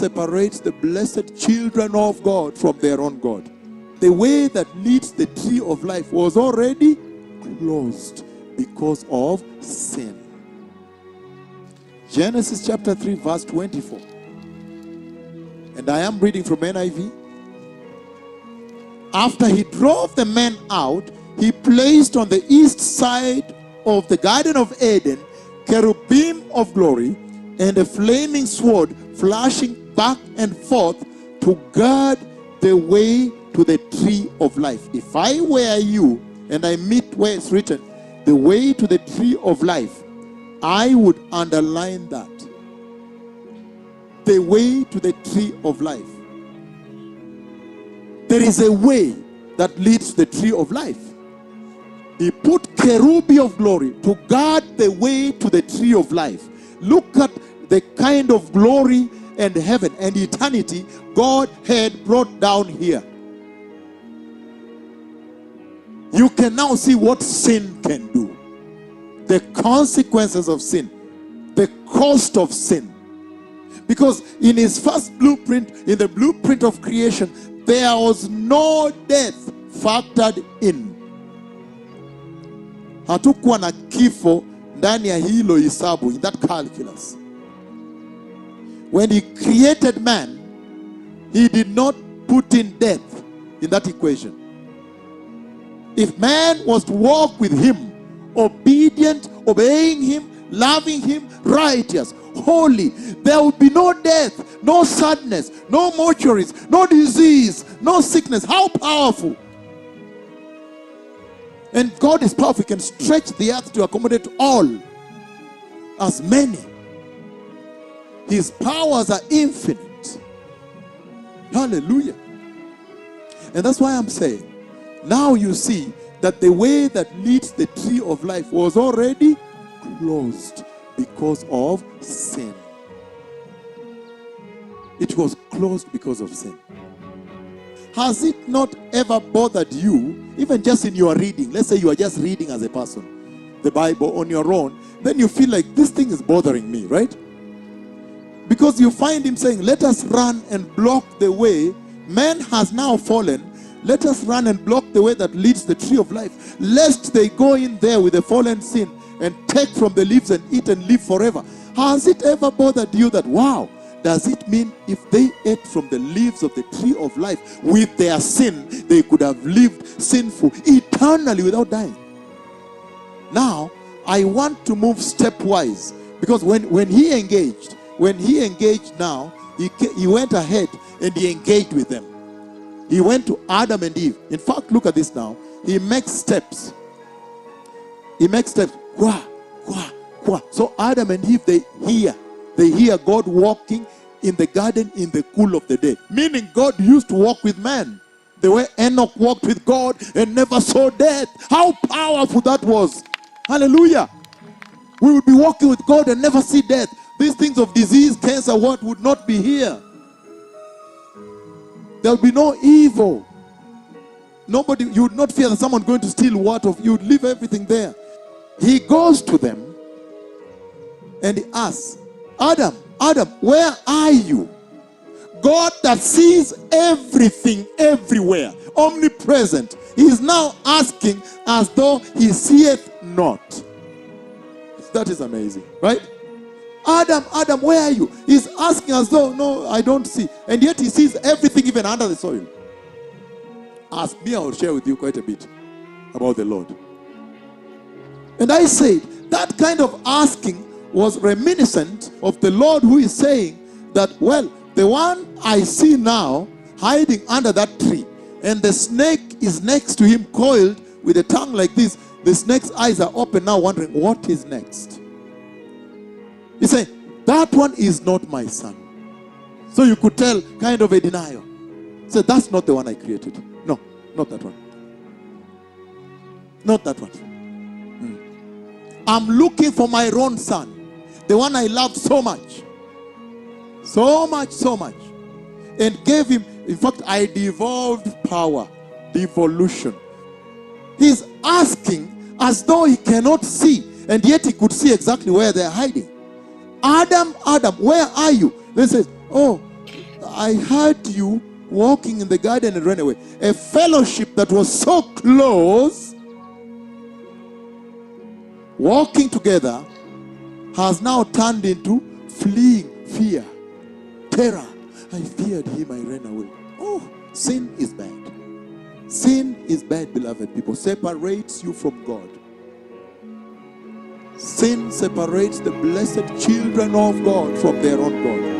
separates the blessed children of God from their own God. The way that leads the tree of life was already closed because of sin. Genesis chapter 3 verse 24. And I am reading from NIV. After he drove the men out, he placed on the east side of the Garden of Eden cherubim of glory and a flaming sword flashing back and forth to guard the way to the tree of life. If I were you and I meet where it's written, the way to the tree of life, I would underline that. The way to the tree of life. There is a way that leads to the tree of life. He put cherubim of glory to guard the way to the tree of life. Look at the kind of glory and heaven and eternity God had brought down here. You can now see what sin can do. The consequences of sin. The cost of sin. Because in his first blueprint, in the blueprint of creation, there was no death factored in. Hatukuwa na kifo ndani ya hilo hisabu, in that calculus. When he created man, he did not put in death in that equation. If man was to walk with him, obedient, obeying him, loving him, righteous, holy, there would be no death, no sadness, no mortuaries, no disease, no sickness. How powerful! And God is powerful. He can stretch the earth to accommodate all, as many. His powers are infinite. Hallelujah. And that's why I'm saying, now you see that the way that leads the tree of life was already closed because of sin. It was closed because of sin. Has it not ever bothered you, even just in your reading? Let's say you are just reading as a person, the Bible on your own. Then you feel like this thing is bothering me, right? Because you find him saying, let us run and block the way. Man has now fallen. Let us run and block the way that leads the tree of life, lest they go in there with a fallen sin and take from the leaves and eat and live forever. Has it ever bothered you that, wow, does it mean if they ate from the leaves of the tree of life with their sin, they could have lived sinful eternally without dying? Now, I want to move stepwise, because when he engaged now, he went ahead and he engaged with them. He went to Adam and Eve. In fact, look at this now. He makes steps. He makes steps. Qua, qua, qua. So Adam and Eve, they hear God walking in the garden in the cool of the day. Meaning God used to walk with man. The way Enoch walked with God and never saw death. How powerful that was. Hallelujah. We would be walking with God and never see death. These things of disease, cancer, what would not be here. There will be no evil. Nobody, you would not fear that someone going to steal water. You would leave everything there. He goes to them and he asks, Adam, where are you? God that sees everything everywhere, omnipresent, he is now asking as though he seeth not. That is amazing, right? Adam, where are you? He's asking as though, no, I don't see. And yet he sees everything even under the soil. Ask me, I will share with you quite a bit about the Lord. And I said, that kind of asking was reminiscent of the Lord, who is saying that, well, the one I see now hiding under that tree, and the snake is next to him coiled with a tongue like this. The snake's eyes are open now, wondering what is next. He said, that one is not my son. So you could tell kind of a denial. He said, that's not the one I created. No, not that one. Not that one. I'm looking for my own son, the one I love so much. So much, so much. And gave him, in fact, I devolved power. Devolution. He's asking as though he cannot see, and yet he could see exactly where they're hiding. Adam, where are you? They says, oh, I heard you walking in the garden and ran away. A fellowship that was so close, walking together, has now turned into fleeing, fear, terror. I feared him, I ran away. Oh, sin is bad. Sin is bad, beloved people. Separates you from God. Sin separates the blessed children of God from their own God.